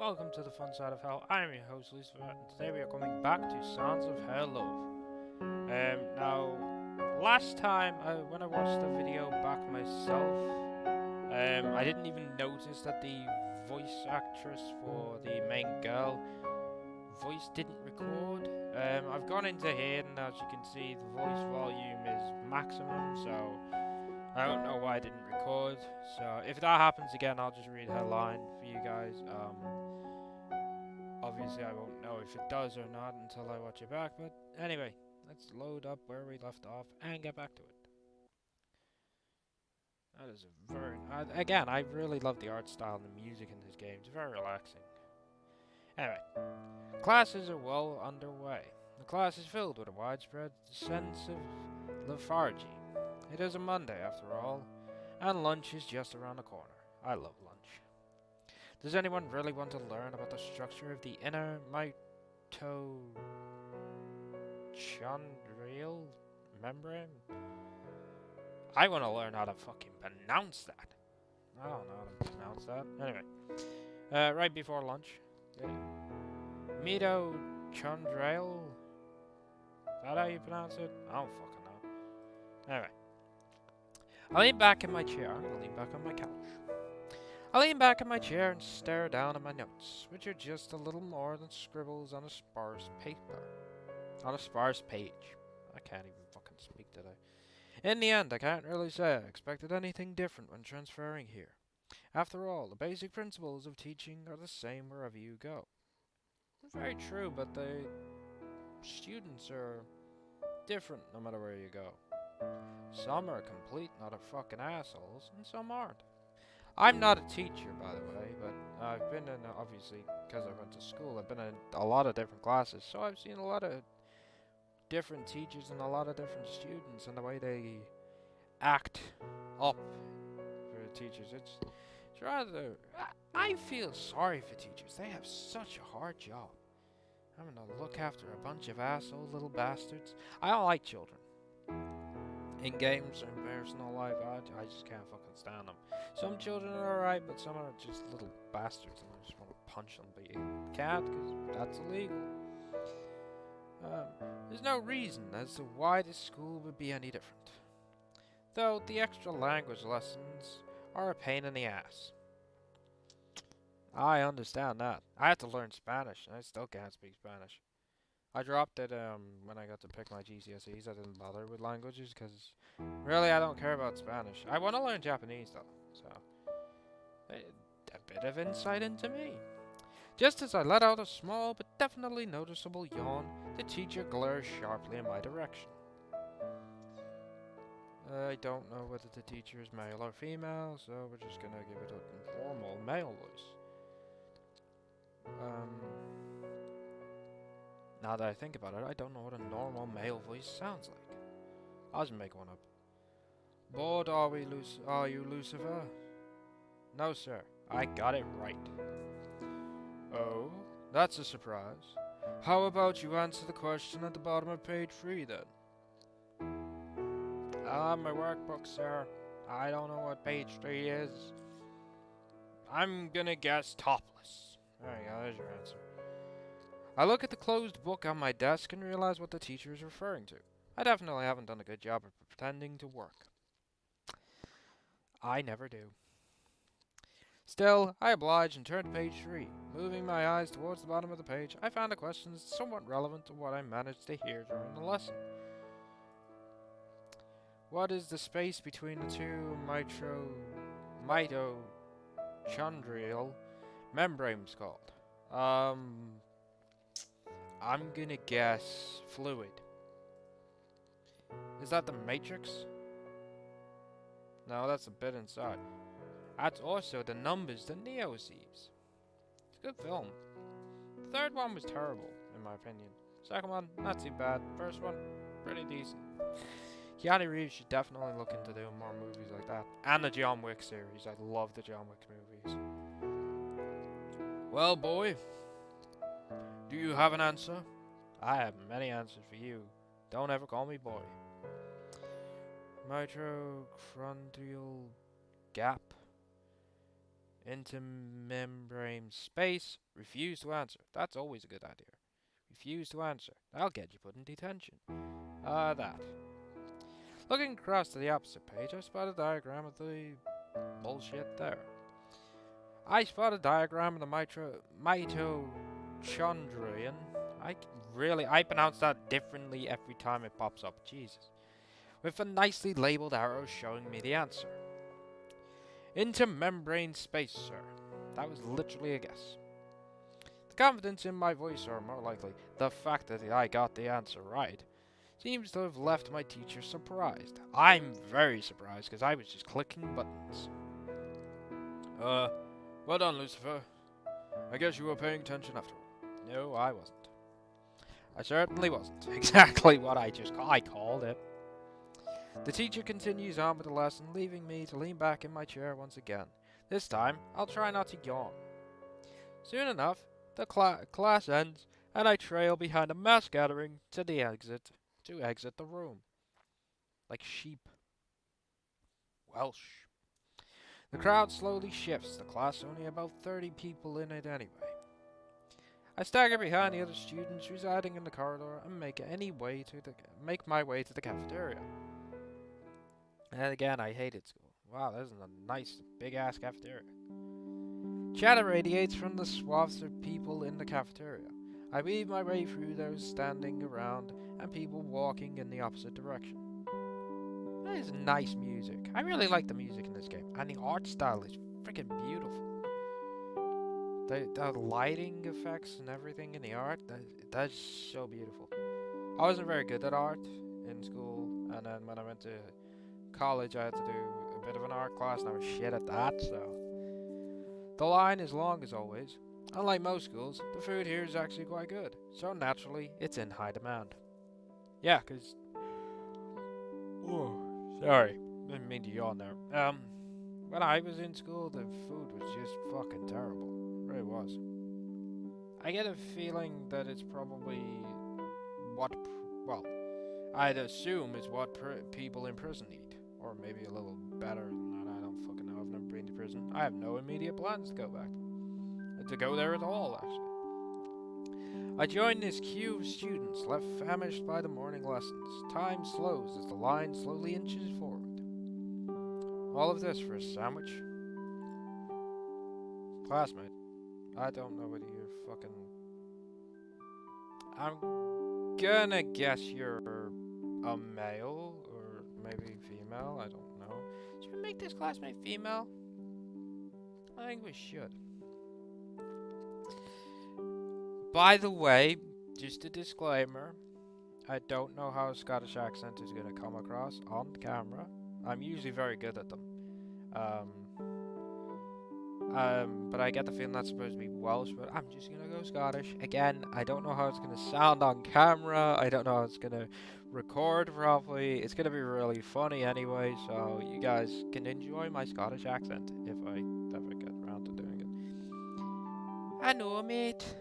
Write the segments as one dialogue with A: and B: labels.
A: welcome to the fun side of hell. I am your host Lucifer, and today we are coming back to Sounds of Hell Love. Now, last time when I watched the video back myself, I didn't even notice that the voice actress for the main girl voice didn't record. I've gone into here, and as you can see, the voice volume is maximum, so I don't know why I didn't record. So if that happens again, I'll just read her line for you guys. Obviously I won't know if it does or not until I watch it back, but anyway, let's load up where we left off and get back to it. That is a very... again, I really love the art style and the music in this game. It's very relaxing. Anyway, classes are well underway. The class is filled with a widespread sense of lethargy. It is a Monday after all, and lunch is just around the corner. I love lunch. Does anyone really want to learn about the structure of the inner mitochondrial membrane? I want to learn how to fucking pronounce that. I don't know how to pronounce that. Anyway, right before lunch, mitochondrial. Is that how you pronounce it? I don't fucking know. Anyway, I lean back in my chair. I'm gonna lean back on my couch. I lean back in my chair and stare down at my notes, which are just a little more than scribbles on a sparse paper. On a sparse page. I can't even fucking speak today. In the end, I can't really say I expected anything different when transferring here. After all, the basic principles of teaching are the same wherever you go. It's very true, but the students are different no matter where you go. Some are complete and utter fucking assholes, and some aren't. I'm not a teacher, by the way, but I've been in, obviously, because I went to school, I've been in a lot of different classes, so I've seen a lot of different teachers and a lot of different students and the way they act up for the teachers. It's rather... I feel sorry for teachers. They have such a hard job. Having to look after a bunch of asshole little bastards. I don't like children. In games or in personal life, I just can't fucking stand them. Some children are alright, but some are just little bastards and I just want to punch them, but you can't because that's illegal. There's no reason as to why this school would be any different. Though the extra language lessons are a pain in the ass. I understand that. I had to learn Spanish and I still can't speak Spanish. I dropped it when I got to pick my GCSEs. I didn't bother with languages because really I don't care about Spanish. I want to learn Japanese though, so a bit of insight into me. Just as I let out a small but definitely noticeable yawn, the teacher glares sharply in my direction. I don't know whether the teacher is male or female, so we're just gonna give it a normal male voice. Now that I think about it, I don't know what a normal male voice sounds like. I'll just make one up. Bored are you, Lucifer? No, sir. I got it right. Oh, that's a surprise. How about you answer the question at the bottom of page 3, then? My workbook, sir. I don't know what page 3 is. I'm gonna guess topless. There you go, there's your answer. I look at the closed book on my desk and realize what the teacher is referring to. I definitely haven't done a good job of pretending to work. I never do. Still, I oblige and turn to page 3. Moving my eyes towards the bottom of the page, I found a question somewhat relevant to what I managed to hear during the lesson. What is the space between the two mitochondrial membranes called? I'm gonna guess fluid. Is that the matrix? No, that's a bit inside. That's also the numbers that Neo sees. It's a good film. The third one was terrible, in my opinion. Second one, not too bad. First one, pretty decent. Keanu Reeves should definitely look into doing more movies like that. And the John Wick series. I love the John Wick movies. Well, boy, do you have an answer? I have many answers for you. Don't ever call me boy. Mitochondrial gap Intermembrane space. Refuse to answer. That's always a good idea. Refuse to answer. That'll get you put in detention. That. Looking across to the opposite page, I spot a diagram of the bullshit there. I spot a diagram of the mitochondrion. I pronounce that differently every time it pops up. Jesus. With a nicely labeled arrow showing me the answer. Intermembrane space, sir. That was literally a guess. The confidence in my voice, or more likely, the fact that I got the answer right, seems to have left my teacher surprised. I'm very surprised, because I was just clicking buttons. Well done, Lucifer. I guess you were paying attention after all. No, I wasn't. I certainly wasn't. Exactly what I called it. The teacher continues on with the lesson, leaving me to lean back in my chair once again. This time, I'll try not to yawn. Soon enough, the class ends, and I trail behind a mass gathering to exit the room. Like sheep. Welsh. The crowd slowly shifts, the class only about 30 people in it anyway. I stagger behind the other students residing in the corridor and make my way to the cafeteria. And again, I hated school. Wow, this is a nice, big-ass cafeteria. Chatter radiates from the swaths of people in the cafeteria. I weave my way through those standing around and people walking in the opposite direction. That is nice music. I really like the music in this game, and the art style is freaking beautiful. The lighting effects and everything in the art, that's so beautiful. I wasn't very good at art in school, and then when I went to college, I had to do a bit of an art class, and I was shit at that, so. The line is long as always. Unlike most schools, the food here is actually quite good, so naturally, it's in high demand. Yeah, cause... Oh, sorry, didn't mean to yawn there. When I was in school, the food was just fucking terrible. It really was. I get a feeling that it's probably I'd assume it's what people in prison eat. Or maybe a little better than that, I don't fucking know, I've never been to prison. I have no immediate plans to go back. To go there at all, actually. I join this queue of students, left famished by the morning lessons. Time slows as the line slowly inches forward. All of this for a sandwich? Classmate, I don't know whether you're fucking... I'm gonna guess you're a male, or maybe female, I don't know. Should we make this classmate female? I think we should. By the way, just a disclaimer, I don't know how a Scottish accent is going to come across on camera. I'm usually very good at them. But I get the feeling that's supposed to be Welsh, but I'm just going to go Scottish. Again, I don't know how it's going to sound on camera. I don't know how it's going to record properly. It's going to be really funny anyway, so you guys can enjoy my Scottish accent if I ever get around to doing it. I know, mate.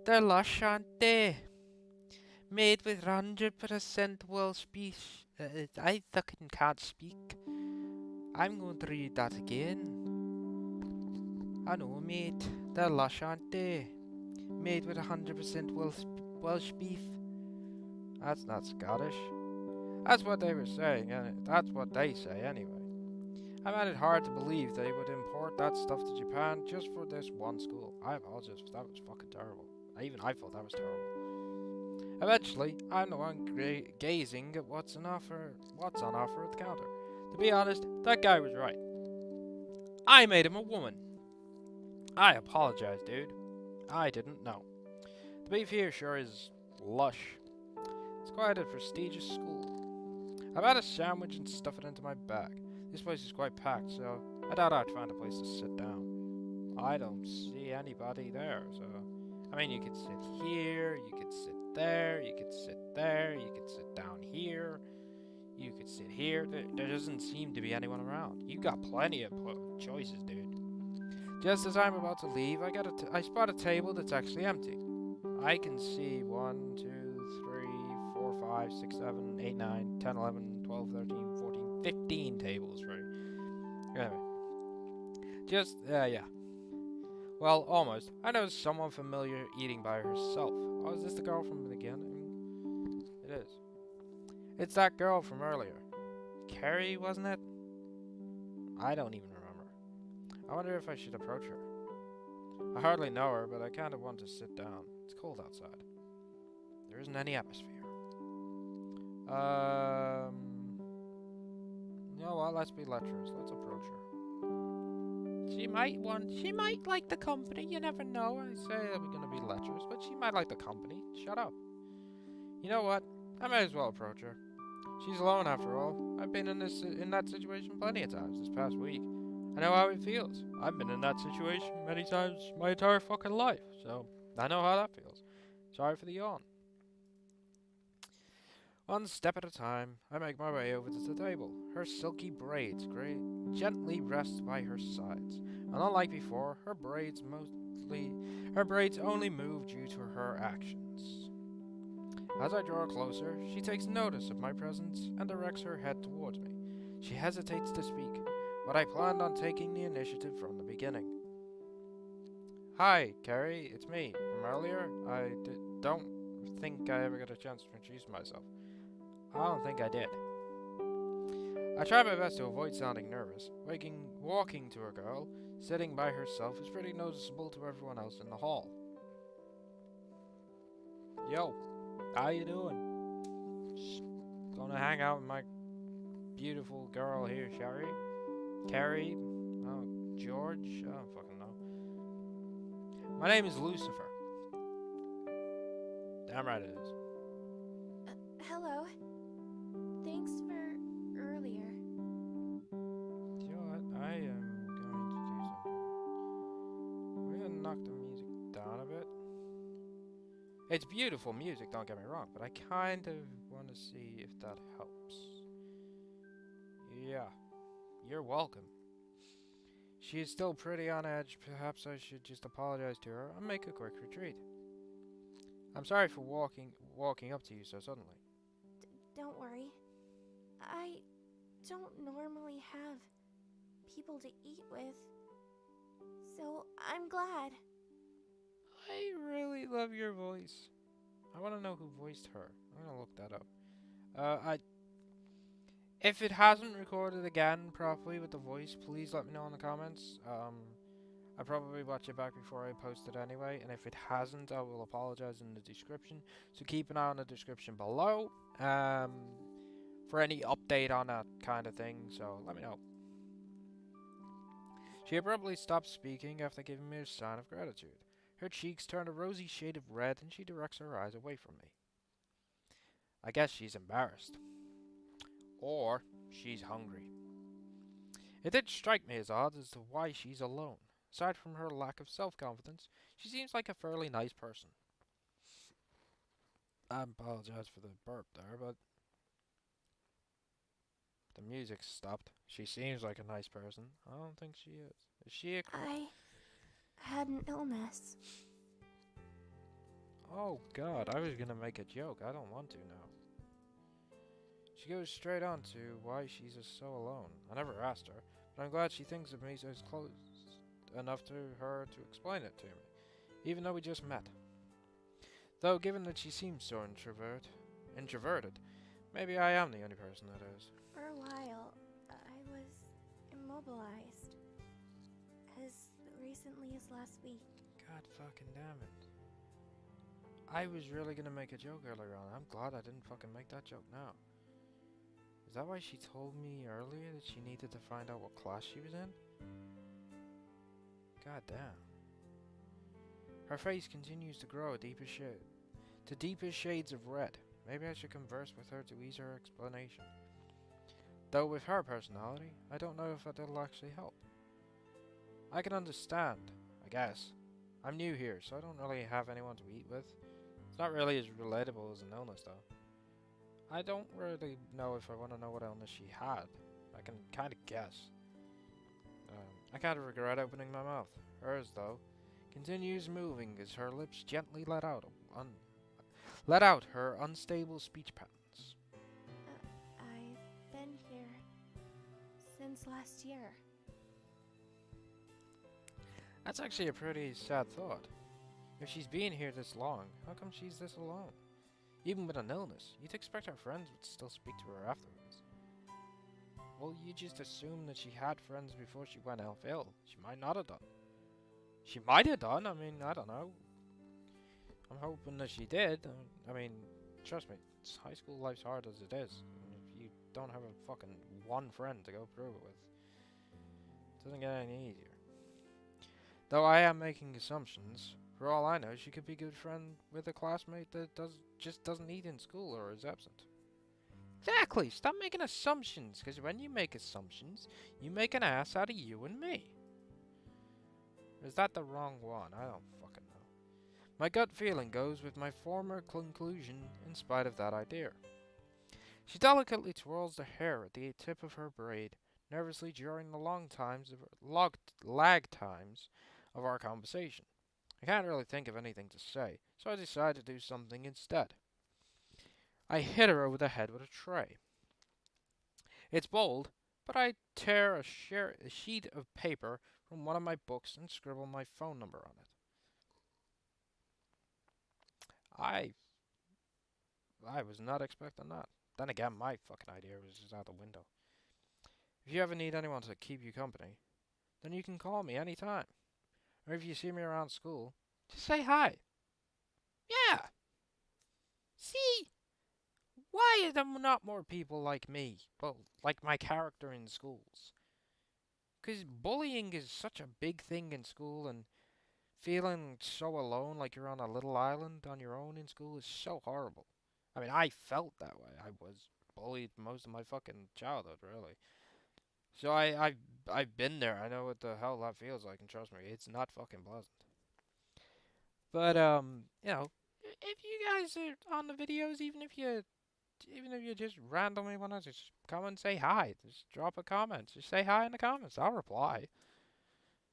A: They're lush, aren't they? Made with 100% Welsh beef. I fucking can't speak. I'm going to read that again. I know, mate. They're lush, aren't they? Made with 100% Welsh beef. That's not Scottish. That's what they were saying, and that's what they say anyway. I found it hard to believe they would import that stuff to Japan just for this one school. I apologize, that was fucking terrible. Even I thought that was terrible. Eventually, I'm the one gazing at what's on offer at the counter. To be honest, that guy was right. I made him a woman. I apologize, dude. I didn't know. The beef here sure is lush. It's quite a prestigious school. I've had a sandwich and stuff it into my bag. This place is quite packed, so I doubt I'd find a place to sit down. I don't see anybody there, so... I mean, you could sit here, you could sit there, you could sit there, you could sit down here, you could sit here. There doesn't seem to be anyone around. You got plenty of choices, dude. Just as I'm about to leave, I spot a table that's actually empty. I can see 1, 2, 3, 4, 5, 6, 7, 8, 9, 10, 11, 12, 13, 14, 15 tables, right? Anyway. Just, yeah. Well, almost. I know someone familiar eating by herself. Oh, is this the girl from the beginning? It is. It's that girl from earlier. Carrie, wasn't it? I don't even remember. I wonder if I should approach her. I hardly know her, but I kind of want to sit down. It's cold outside. There isn't any atmosphere. You know what? Let's be lecherous. Let's approach her. She might like the company. You never know. I say that we're gonna be lecherous, but she might like the company. Shut up. You know what? I may as well approach her. She's alone after all. I've been in that situation plenty of times this past week. I know how it feels. I've been in that situation many times my entire fucking life, so I know how that feels. Sorry for the yawn. One step at a time, I make my way over to the table. Her silky braids gently rest by her sides, and unlike before, her braids only move due to her actions. As I draw closer, she takes notice of my presence and directs her head towards me. She hesitates to speak, but I planned on taking the initiative from the beginning. Hi, Carrie, it's me. From earlier, I don't think I ever got a chance to introduce myself. I don't think I did. I try my best to avoid sounding nervous. Walking to a girl, sitting by herself is pretty noticeable to everyone else in the hall. Yo, how you doing? Just gonna hang out with my beautiful girl here, Carrie? Oh, George? I don't fucking know. My name is Lucifer. Damn right it is.
B: Hello. Thanks for earlier.
A: You know what? I am going to do something. We're gonna knock the music down a bit. It's beautiful music, don't get me wrong, but I kind of want to see if that helps. Yeah, you're welcome. She is still pretty on edge. Perhaps I should just apologize to her and make a quick retreat. I'm sorry for walking up to you so suddenly.
B: Don't worry. I don't normally have people to eat with, so I'm glad.
A: I really love your voice. I want to know who voiced her. I'm gonna look that up. If it hasn't recorded again properly with the voice, please let me know in the comments. I probably watch it back before I post it anyway, and if it hasn't, I will apologize in the description. So keep an eye on the description below for any update on that kind of thing. So let me know. She abruptly stops speaking after giving me a sign of gratitude. Her cheeks turn a rosy shade of red, and she directs her eyes away from me. I guess she's embarrassed. Or she's hungry. It did strike me as odd as to why she's alone. Aside from her lack of self-confidence, she seems like a fairly nice person. I apologize for the burp there, but the music stopped. She seems like a nice person. I don't think she is. Is she a...
B: I had an illness.
A: Oh god, I was gonna make a joke. I don't want to now. She goes straight on to why she's just so alone. I never asked her, but I'm glad she thinks of me as close enough to her to explain it to me, even though we just met. Though, given that she seems so introverted, maybe I am the only person that is.
B: For a while, I was immobilized. As recently as last week.
A: God fucking damn it. I was really gonna make a joke earlier on. I'm glad I didn't fucking make that joke now. Is that why she told me earlier that she needed to find out what class she was in? God damn. Her face continues to grow to deeper shades of red. Maybe I should converse with her to ease her explanation. Though with her personality, I don't know if that'll actually help. I can understand, I guess. I'm new here, so I don't really have anyone to eat with. It's not really as relatable as an illness, though. I don't really know if I want to know what illness she had. I can kind of guess. I kind of regret opening my mouth. Hers, though, continues moving as her lips gently let out her unstable speech patterns.
B: I've been here since last year.
A: That's actually a pretty sad thought. If she's been here this long, how come she's this alone? Even with an illness, you'd expect her friends would still speak to her afterwards. Well, you just assume that she had friends before she went off ill. She might not have done. She might have done, I mean, I don't know. I'm hoping that she did. I mean, trust me, high school life's hard as it is. If you don't have a fucking one friend to go through it with, it doesn't get any easier. Though I am making assumptions. For all I know, she could be a good friend with a classmate that just doesn't eat in school or is absent. Exactly! Stop making assumptions, because when you make assumptions, you make an ass out of you and me. Or is that the wrong one? I don't fucking know. My gut feeling goes with my former conclusion in spite of that idea. She delicately twirls the hair at the tip of her braid, nervously during the lag times of our conversation. I can't really think of anything to say, so I decide to do something instead. I hit her over the head with a tray. It's bold, but I tear a sheet of paper from one of my books and scribble my phone number on it. I was not expecting that. Then again, my fucking idea was just out the window. If you ever need anyone to keep you company, then you can call me anytime. Or if you see me around school, just say hi. Yeah. See? Why are there not more people like me? Well, like my character in schools. Because bullying is such a big thing in school, and feeling so alone, like you're on a little island on your own in school, is so horrible. I mean, I felt that way. I was bullied most of my fucking childhood, really. So I've been there. I know what the hell that feels like, and trust me, it's not fucking pleasant. But you know, if you guys are on the videos, even if you just randomly want to just come and say hi, just drop a comment, just say hi in the comments. I'll reply.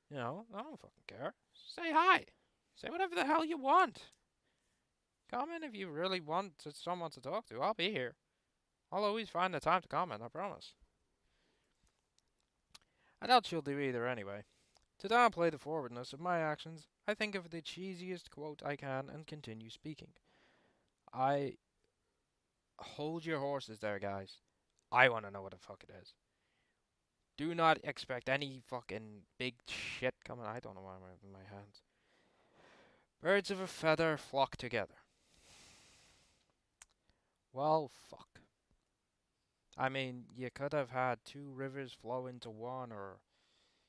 A: You know, I don't fucking care. Say hi. Say whatever the hell you want. Comment if you really want someone to talk to. I'll be here. I'll always find the time to comment, I promise. I doubt she'll do either anyway. To downplay the forwardness of my actions, I think of the cheesiest quote I can and continue speaking. Hold your horses there, guys. I want to know what the fuck it is. Do not expect any fucking big shit coming. I don't know why I'm in my hands. Birds of a feather flock together. Well, fuck. I mean, you could have had two rivers flow into one or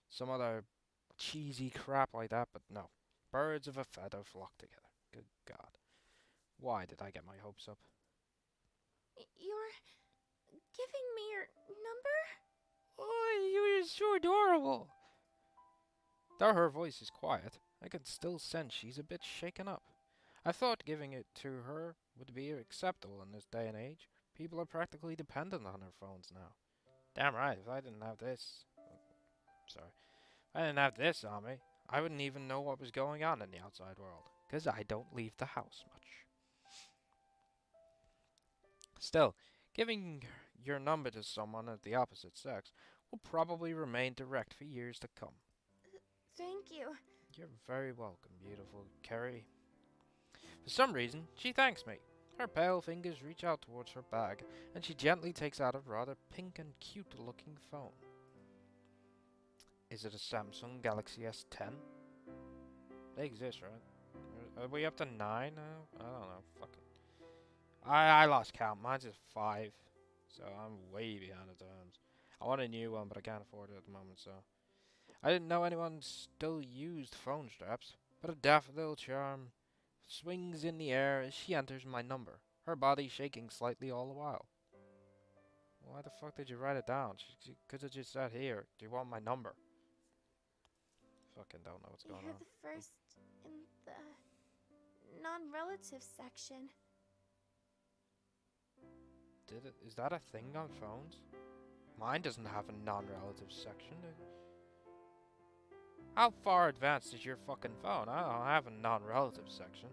A: some other cheesy crap like that, but no. Birds of a feather flock together. Good God. Why did I get my hopes up?
B: You're giving me your number?
A: Oh, you're so adorable. Though her voice is quiet, I can still sense she's a bit shaken up. I thought giving it to her would be acceptable in this day and age. People are practically dependent on their phones now. Damn right, if I didn't have this... Sorry. If I didn't have this on me, I wouldn't even know what was going on in the outside world, 'cause I don't leave the house much. Still, giving your number to someone of the opposite sex will probably remain direct for years to come.
B: Thank you.
A: You're very welcome, beautiful Carrie. For some reason, she thanks me. Her pale fingers reach out towards her bag, and she gently takes out a rather pink and cute-looking phone. Is it a Samsung Galaxy S10? They exist, right? Are we up to 9 now? I don't know. Fucking. I lost count. Mine's just 5, so I'm way behind the times. I want a new one, but I can't afford it at the moment, so... I didn't know anyone still used phone straps, but a daffodil charm swings in the air as she enters my number, her body shaking slightly all the while. Why the fuck did you write it down? She could have just said, here, do you want my number? Fucking don't know what's going
B: You're
A: on.
B: the first in the non-relative section.
A: Is that a thing on phones? Mine doesn't have a non-relative section. How far advanced is your fucking phone? I don't have a non-relative section.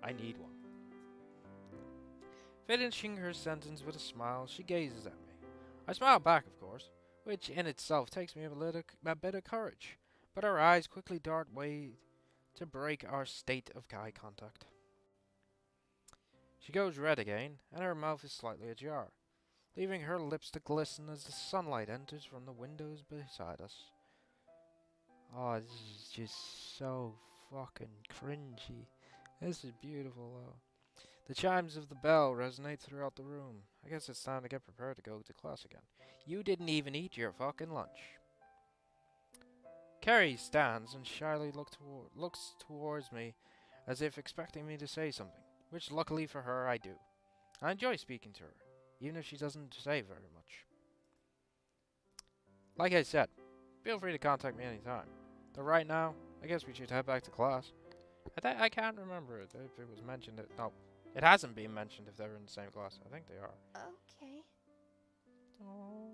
A: I need one. Finishing her sentence with a smile, she gazes at me. I smile back, of course, which in itself takes me a bit of courage. but her eyes quickly dart away to break our state of eye contact. She goes red again, and her mouth is slightly ajar, leaving her lips to glisten as the sunlight enters from the windows beside us. Oh, this is just so fucking cringy. This is beautiful, though. The chimes of the bell resonate throughout the room. I guess it's time to get prepared to go to class again. You didn't even eat your fucking lunch. Carrie stands and shyly looks towards me as if expecting me to say something, which luckily for her I do. I enjoy speaking to her, even if she doesn't say very much. Like I said, feel free to contact me anytime. Though right now, I guess we should head back to class. I can't remember if it was mentioned. No, it hasn't been mentioned if they're in the same class. I think they are.
B: Okay.
A: Aww.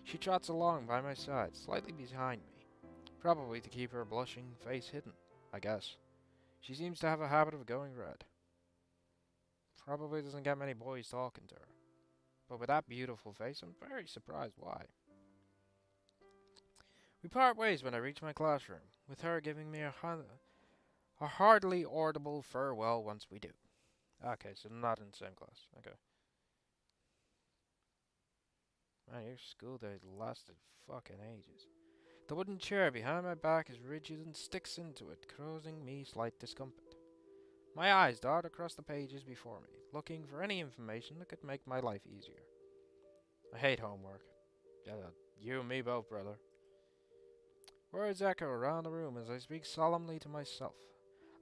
A: She trots along by my side, slightly behind me, probably to keep her blushing face hidden, I guess. She seems to have a habit of going red. Probably doesn't get many boys talking to her. But with that beautiful face, I'm very surprised why. We part ways when I reach my classroom, with her giving me a hardly audible farewell once we do. Okay, so not in the same class. Okay. Man, your school days lasted fucking ages. The wooden chair behind my back is rigid and sticks into it, causing me slight discomfort. My eyes dart across the pages before me, looking for any information that could make my life easier. I hate homework. Yeah, you and me both, brother. Words echo around the room as I speak solemnly to myself.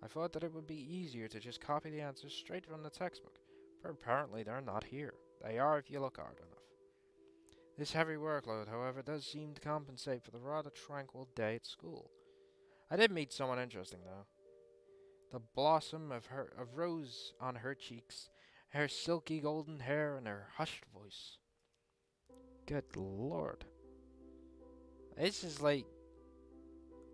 A: I thought that it would be easier to just copy the answers straight from the textbook, but apparently they're not here. They are if you look hard enough. This heavy workload, however, does seem to compensate for the rather tranquil day at school. I did meet someone interesting, though. The blossom of rose on her cheeks, her silky golden hair, and her hushed voice. Good lord. This is like...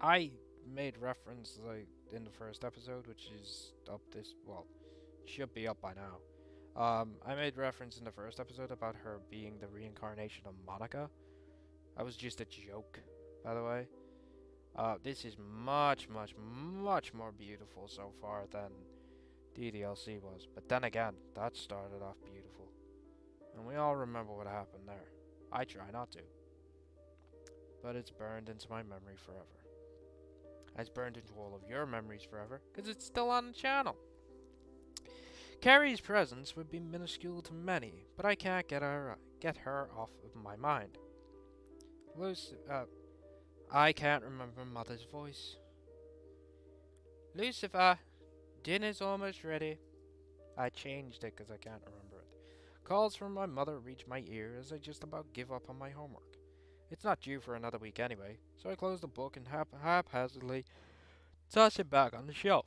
A: I made reference, like, in the first episode, which is up this... well, should be up by now. I made reference in the first episode about her being the reincarnation of Monica. That was just a joke, by the way. This is much, much, much more beautiful so far than DDLC was. But then again, that started off beautiful. And we all remember what happened there. I try not to. But it's burned into my memory forever. It's burned into all of your memories forever, because it's still on the channel. Carrie's presence would be minuscule to many, but I can't get her off of my mind. I can't remember Mother's voice. Lucifer, dinner's almost ready. I changed it because I can't remember it. Calls from my mother reach my ear as I just about give up on my homework. It's not due for another week anyway, so I close the book and haphazardly toss it back on the shelf.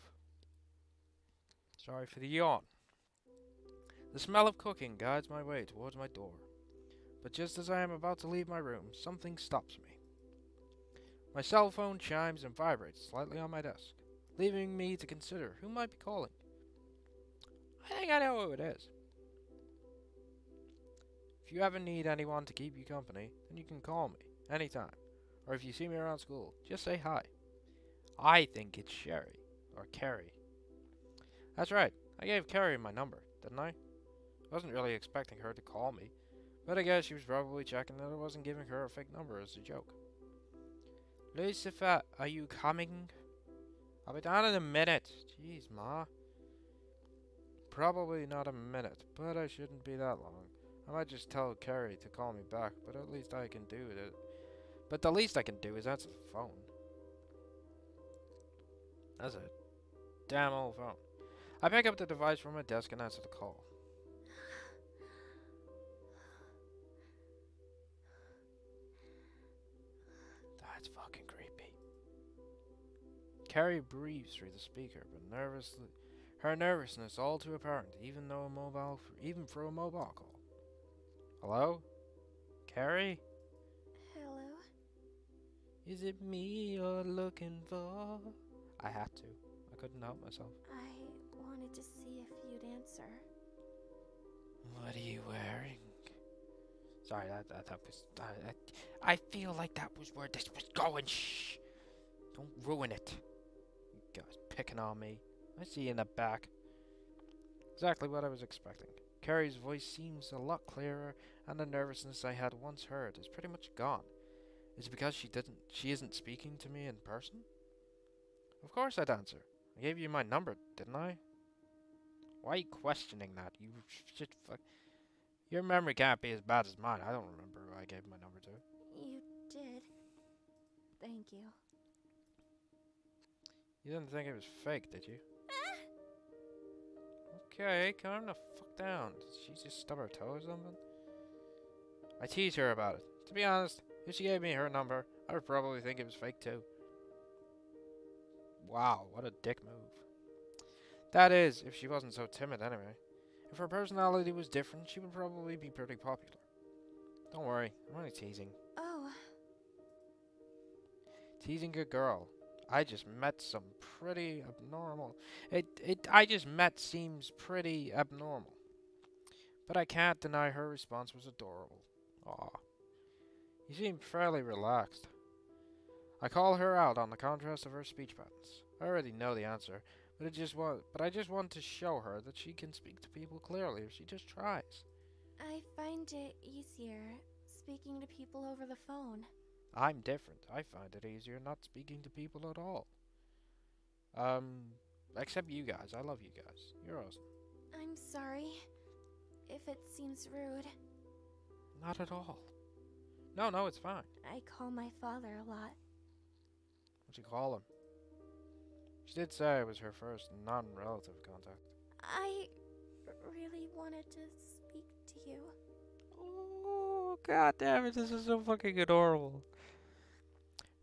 A: Sorry for the yawn. The smell of cooking guides my way towards my door. But just as I am about to leave my room, something stops me. My cell phone chimes and vibrates slightly on my desk, leaving me to consider who might be calling. I think I know who it is. If you ever need anyone to keep you company, then you can call me anytime. Or if you see me around school, just say hi. I think it's Sherry, or Carrie. That's right, I gave Carrie my number, didn't I? Wasn't really expecting her to call me, but I guess she was probably checking that I wasn't giving her a fake number as a joke. Lucifer, are you coming? I'll be down in a minute. Jeez, Ma. Probably not a minute, but I shouldn't be that long. I might just tell Carrie to call me back, but at least I can do it. But the least I can do is answer the phone. That's a damn old phone. I pick up the device from my desk and answer the call. That's fucking creepy. Carrie breathes through the speaker, but her nervousness all too apparent, even for a mobile call. Hello? Carrie?
B: Hello?
A: Is it me you're looking for? I had to. I couldn't help myself.
B: I wanted to see if you'd answer.
A: What are you wearing? Sorry, that was... I feel like that was where this was going. Shh! Don't ruin it. You guys picking on me. I see you in the back. Exactly what I was expecting. Carrie's voice seems a lot clearer, and the nervousness I had once heard is pretty much gone. Is it because she isn't speaking to me in person? Of course I'd answer. I gave you my number, didn't I? Why are you questioning that? You should fuck... Your memory can't be as bad as mine. I don't remember who I gave my number to.
B: You did. Thank you.
A: You didn't think it was fake, did you? Okay, calm the fuck down. Did she just stub her toe or something? I teased her about it. To be honest, if she gave me her number, I would probably think it was fake too. Wow, what a dick move. That is, if she wasn't so timid anyway. If her personality was different, she would probably be pretty popular. Don't worry, I'm only teasing.
B: Oh.
A: Teasing a girl. I just met some pretty abnormal. I just met seems pretty abnormal. But I can't deny her response was adorable. Aw. You seem fairly relaxed. I call her out on the contrast of her speech patterns. I already know the answer, but I just want to show her that she can speak to people clearly if she just tries.
B: I find it easier speaking to people over the phone.
A: I'm different. I find it easier not speaking to people at all. Except you guys. I love you guys. You're awesome.
B: I'm sorry if it seems rude.
A: Not at all. No, it's fine.
B: I call my father a lot.
A: What'd you call him? She did say it was her first non-relative contact.
B: I really wanted to speak to you.
A: Oh, god damn it, this is so fucking adorable.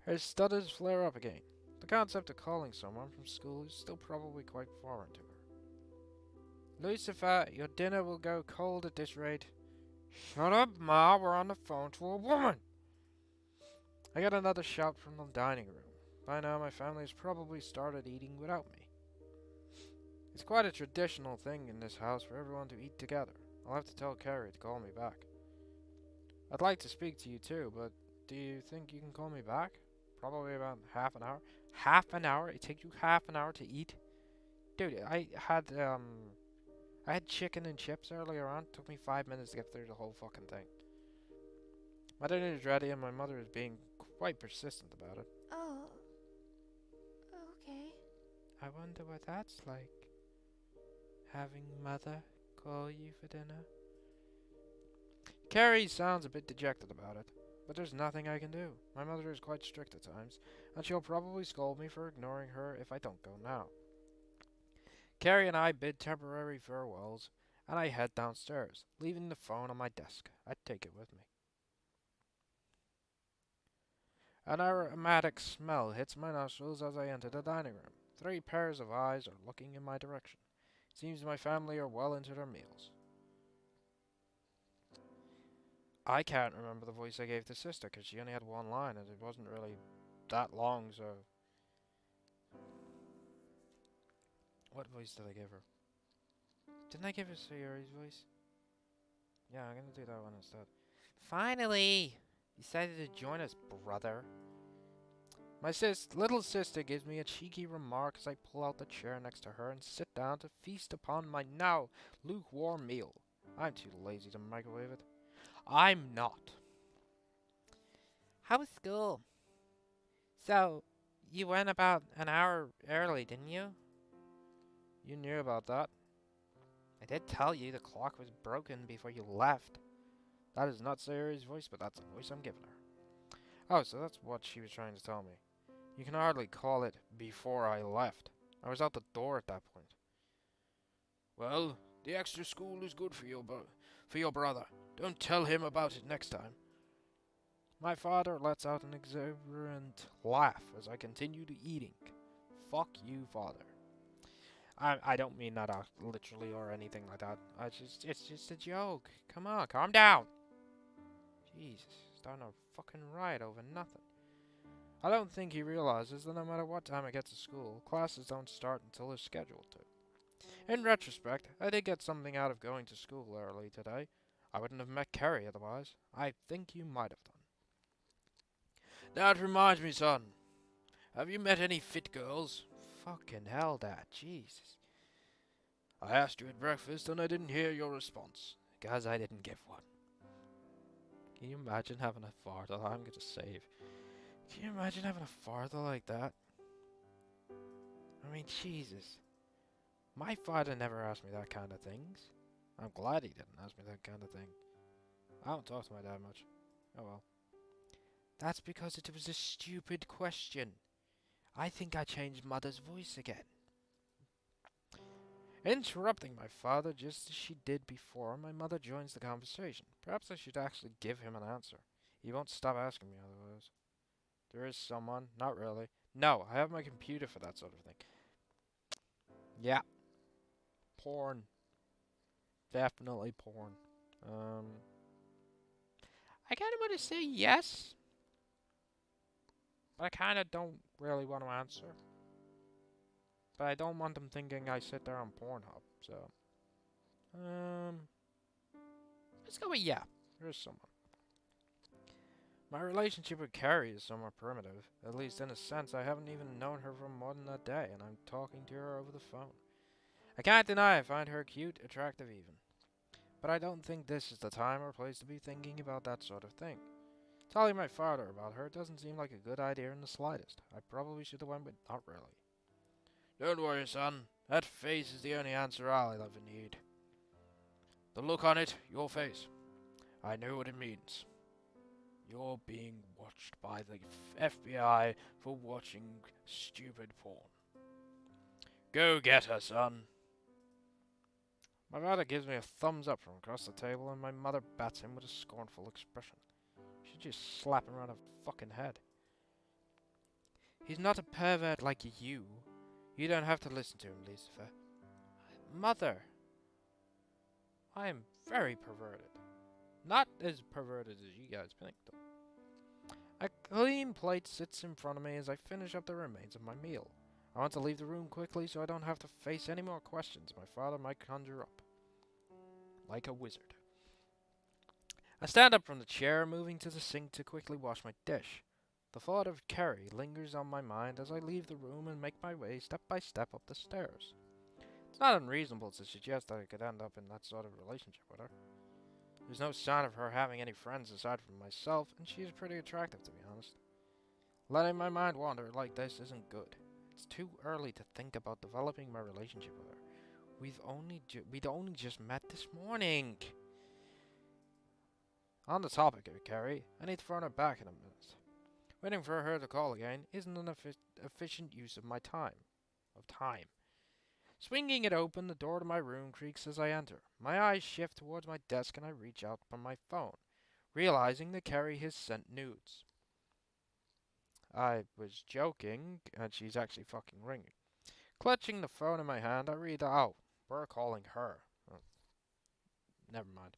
A: Her stutters flare up again. The concept of calling someone from school is still probably quite foreign to her. Lucifer, your dinner will go cold at this rate. Shut up, Ma, we're on the phone to a woman. I got another shout from the dining room. By now, my family has probably started eating without me. It's quite a traditional thing in this house for everyone to eat together. I'll have to tell Carrie to call me back. I'd like to speak to you too, but do you think you can call me back? Probably about half an hour. Half an hour? It takes you half an hour to eat? Dude, I had chicken and chips earlier on. It took me 5 minutes to get through the whole fucking thing. My dinner is ready and my mother is being quite persistent about it.
B: Oh. Okay.
A: I wonder what that's like. Having mother call you for dinner. Carrie sounds a bit dejected about it, but there's nothing I can do. My mother is quite strict at times, and she'll probably scold me for ignoring her if I don't go now. Carrie and I bid temporary farewells, and I head downstairs, leaving the phone on my desk. I'd take it with me. An aromatic smell hits my nostrils as I enter the dining room. 3 pairs of eyes are looking in my direction. It seems my family are well into their meals. I can't remember the voice I gave to Sister because she only had one line and it wasn't really that long, so... What voice did I give her? Didn't I give her Sayori's voice? Yeah, I'm gonna do that one instead. Finally! You decided to join us, brother. My little sister gives me a cheeky remark as I pull out the chair next to her and sit down to feast upon my now lukewarm meal. I'm too lazy to microwave it. I'm not. How was school? So, you went about an hour early, didn't you? You knew about that. I did tell you the clock was broken before you left. That is not Sayori's voice, but that's the voice I'm giving her. Oh, so that's what she was trying to tell me. You can hardly call it before I left. I was out the door at that point. Well, the extra school is good for your brother. Don't tell him about it next time. My father lets out an exuberant laugh as I continue to eating. Fuck you, father. I don't mean that literally or anything like that. It's just a joke. Come on, calm down. Jesus, starting a fucking riot over nothing. I don't think he realizes that no matter what time I get to school, classes don't start until they're scheduled to. In retrospect, I did get something out of going to school early today. I wouldn't have met Carrie otherwise. I think you might have done. That reminds me, son. Have you met any fit girls? Fucking hell, Dad. Jesus. I asked you at breakfast and I didn't hear your response. Because I didn't give one. Can you imagine having a father? I'm going to save. Can you imagine having a father like that? I mean, Jesus. My father never asked me that kind of things. I'm glad he didn't ask me that kind of thing. I don't talk to my dad much. Oh well. That's because it was a stupid question. I think I changed Mother's voice again. Interrupting my father just as she did before, my mother joins the conversation. Perhaps I should actually give him an answer. He won't stop asking me otherwise. There is someone. Not really. No, I have my computer for that sort of thing. Yeah. Porn. Definitely porn. I kind of want to say yes, but I kind of don't really want to answer. But I don't want them thinking I sit there on Pornhub, so... let's go with yeah. There is someone. My relationship with Carrie is somewhat primitive. At least in a sense, I haven't even known her for more than a day, and I'm talking to her over the phone. I can't deny I find her cute, attractive even. But I don't think this is the time or place to be thinking about that sort of thing. Telling my father about her doesn't seem like a good idea in the slightest. I probably should have went with not really. Don't worry, son. That face is the only answer I'll ever need. The look on it, your face. I know what it means. You're being watched by the FBI for watching stupid porn. Go get her, son. My father gives me a thumbs up from across the table, and my mother bats him with a scornful expression. She'd just slap him around her fucking head. He's not a pervert like you. You don't have to listen to him, Lucifer. Mother. I am very perverted. Not as perverted as you guys think, though. A clean plate sits in front of me as I finish up the remains of my meal. I want to leave the room quickly so I don't have to face any more questions my father might conjure up. Like a wizard. I stand up from the chair, moving to the sink to quickly wash my dish. The thought of Carrie lingers on my mind as I leave the room and make my way step by step up the stairs. It's not unreasonable to suggest that I could end up in that sort of relationship with her. There's no sign of her having any friends aside from myself, and she is pretty attractive, to be honest. Letting my mind wander like this isn't good. It's too early to think about developing my relationship with her. We'd only just met this morning. On the topic of Carrie, I need to phone her back in a minute. Waiting for her to call again isn't an efficient use of my time. Swinging it open, the door to my room creaks as I enter. My eyes shift towards my desk and I reach out for my phone, realizing that Carrie has sent nudes. I was joking, and she's actually fucking ringing. Clutching the phone in my hand, I read out. We're calling her. Oh, never mind.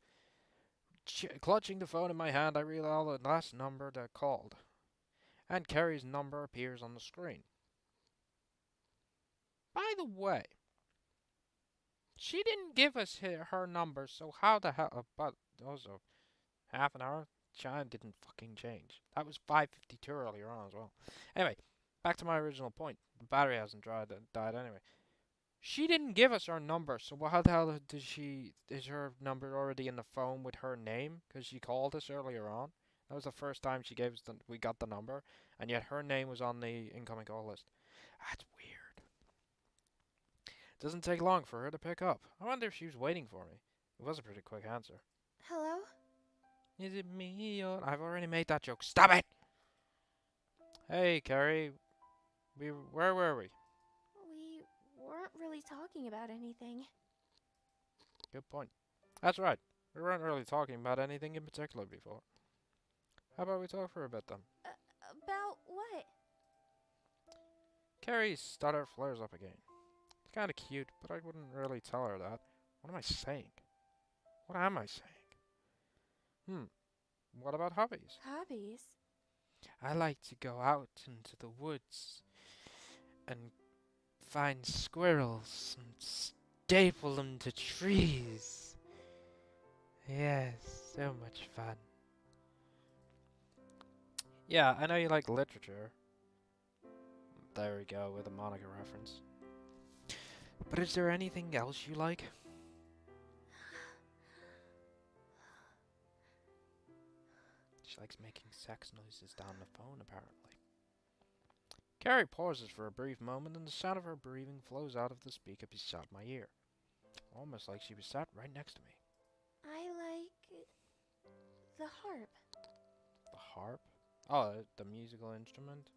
A: Clutching the phone in my hand, I read out the last number that called. And Carrie's number appears on the screen. By the way, she didn't give us her number, so how the hell... but also, half an hour? Chime didn't fucking change. That was 5:52 earlier on as well. Anyway, back to my original point. The battery hasn't died anyway. She didn't give us her number, so how the hell is her number already in the phone with her name? Because she called us earlier on. That was the first time she gave us we got the number, and yet her name was on the incoming call list. That's weird. It doesn't take long for her to pick up. I wonder if she was waiting for me. It was a pretty quick answer.
B: Hello?
A: Is it me or... I've already made that joke. Stop it! Hey, Carrie. Where were we?
B: We weren't really talking about anything.
A: Good point. That's right. We weren't really talking about anything in particular before. How about we talk for a bit then?
B: About what?
A: Carrie's stutter flares up again. It's kind of cute, but I wouldn't really tell her that. What am I saying? What am I saying? What about hobbies?
B: Hobbies?
A: I like to go out into the woods and find squirrels and staple them to trees Yes, so much fun. Yeah, I know you like literature. There we go, with a Monica reference. But is there anything else you like? She likes making sex noises down the phone, apparently. Carrie pauses for a brief moment, and the sound of her breathing flows out of the speaker beside my ear, almost like she was sat right next to me.
B: I like the harp.
A: The harp? Oh, the musical instrument?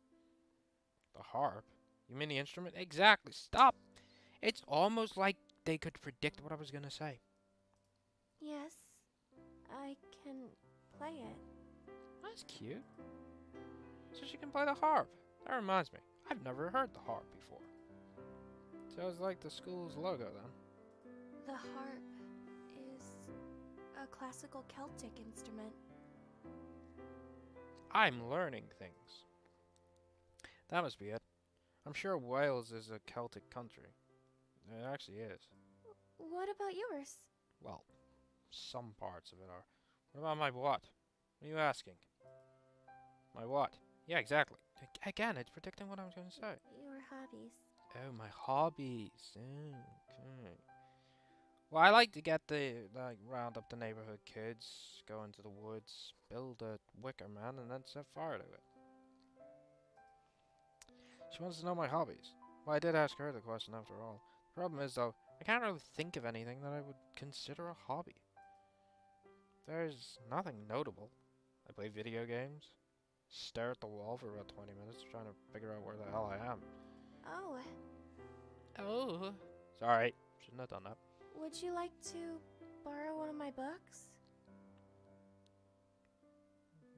A: The harp? You mean the instrument? Exactly. Stop! It's almost like they could predict what I was gonna say.
B: Yes, I can play it.
A: That's cute. So she can play the harp. That reminds me, I've never heard the harp before. So it's like the school's logo then.
B: The harp is a classical Celtic instrument.
A: I'm learning things. That must be it. I'm sure Wales is a Celtic country. It actually is.
B: What about yours?
A: Well, some parts of it are. What about my what? What are you asking? My what? Yeah, exactly. Again, it's predicting what I was going to say.
B: Your hobbies.
A: Oh, my hobbies. Okay. Well, I like to get round up the neighborhood kids, go into the woods, build a wicker man, and then set fire to it. She wants to know my hobbies. Well, I did ask her the question after all. The problem is, though, I can't really think of anything that I would consider a hobby. There's nothing notable. I play video games, stare at the wall for about 20 minutes trying to figure out where the hell I am.
B: Oh,
A: Oh. Sorry, shouldn't have done that.
B: would you like to borrow one of my books?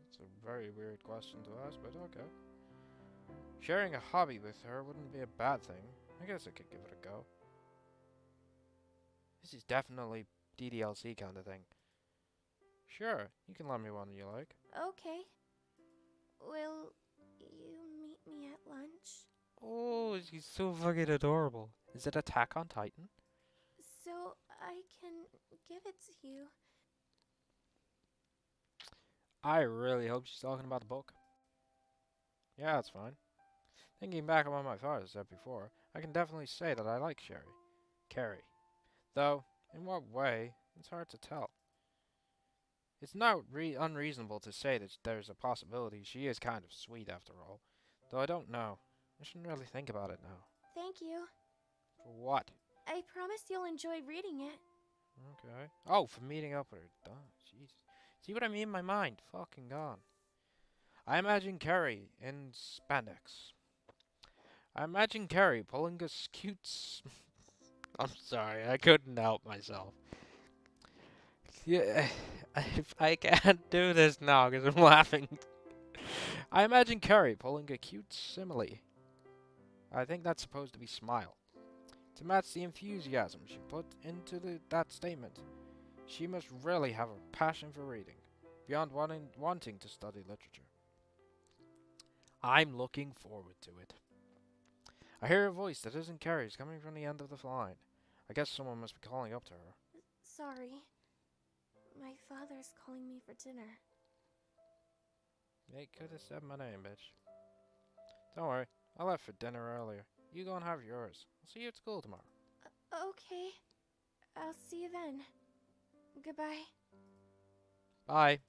A: It's a very weird question to ask, but okay. Sharing a hobby with her wouldn't be a bad thing. I guess I could give it a go. This is definitely DDLC kind of thing. Sure, you can lend me one you like.
B: Okay. Will you meet me at lunch?
A: Oh, she's so fucking adorable. Is it Attack on Titan?
B: So I can give it to you.
A: I really hope she's talking about the book. Yeah, that's fine. Thinking back on what my father said before, I can definitely say that I like Carrie. Though, in what way, it's hard to tell. It's not unreasonable to say that there's a possibility she is kind of sweet after all. Though I don't know. I shouldn't really think about it now.
B: Thank you.
A: For what?
B: I promise you'll enjoy reading it.
A: Okay. Oh, for meeting up with her. Duh, jeez. See what I mean? My mind. Fucking gone. I imagine Carrie in spandex. I imagine Carrie pulling a cute... I'm sorry, I couldn't help myself. Yeah, I can't do this now because I'm laughing. I imagine Carrie pulling a cute simile. I think that's supposed to be smile. To match the enthusiasm she put into that statement, she must really have a passion for reading, beyond wanting to study literature. I'm looking forward to it. I hear a voice that isn't Carrie's coming from the end of the line. I guess someone must be calling up to her.
B: Sorry. My father's calling me for dinner.
A: They could have said my name, bitch. Don't worry, I left for dinner earlier. You go and have yours. I'll see you at school tomorrow.
B: Okay. I'll see you then. Goodbye.
A: Bye.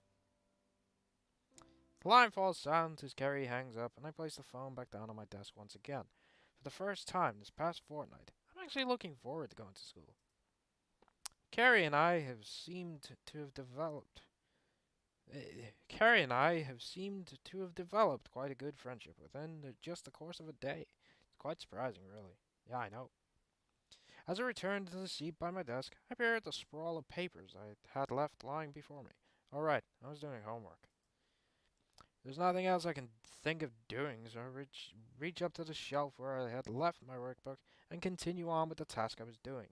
A: The line falls silent as Carrie hangs up, and I place the phone back down on my desk once again. For the first time this past fortnight, I'm actually looking forward to going to school. Carrie and I have seemed to have developed quite a good friendship within just the course of a day. It's quite surprising, really. Yeah, I know. As I returned to the seat by my desk, I peered at the sprawl of papers I had left lying before me. Alright, I was doing homework. There's nothing else I can think of doing, so I reach up to the shelf where I had left my workbook and continue on with the task I was doing.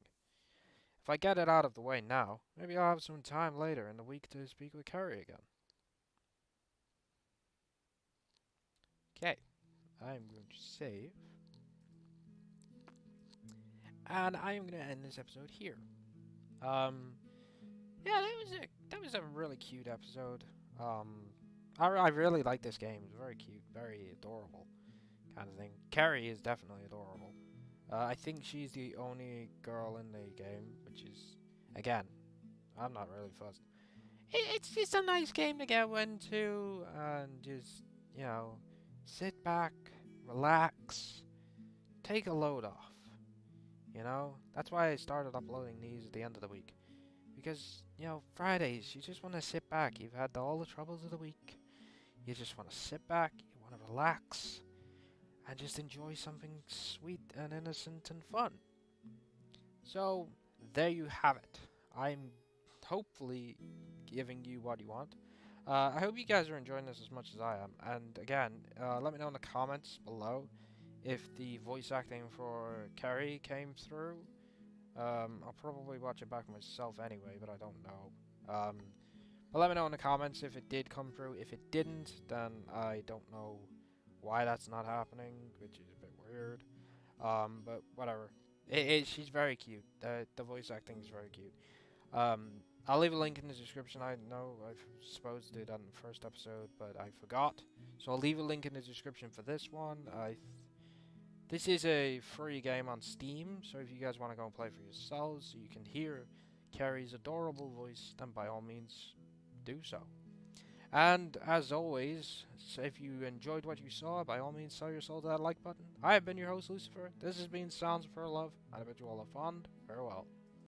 A: If I get it out of the way now, maybe I'll have some time later in the week to speak with Carrie again. Okay, I'm going to save. And I'm going to end this episode here. Yeah, that was it. that was a really cute episode. I really like this game. It's very cute, very adorable, kind of thing. Carrie is definitely adorable. I think she's the only girl in the game, which is, again, I'm not really fussed. It's just a nice game to get into and just, you know, sit back, relax, take a load off. You know, that's why I started uploading these at the end of the week. Because, you know, Fridays, you just want to sit back. You've had all the troubles of the week. You just want to sit back, you want to relax, and just enjoy something sweet and innocent and fun. So, there you have it. I'm hopefully giving you what you want. I hope you guys are enjoying this as much as I am. And again, let me know in the comments below if the voice acting for Carrie came through. I'll probably watch it back myself anyway, but I don't know. But let me know in the comments if it did come through. If it didn't, then I don't know why that's not happening, which is a bit weird. But whatever. She's very cute. The voice acting is very cute. I'll leave a link in the description. I know I supposed to do that in the first episode, but I forgot. So I'll leave a link in the description for this one. This is a free game on Steam, so if you guys want to go and play for yourselves, so you can hear Carrie's adorable voice, then by all means, do so. And as always, if you enjoyed what you saw, by all means, sell your soul to that like button. I have been your host, Lucifer. This has been Sounds of Her Love, and I bid you all a fond farewell.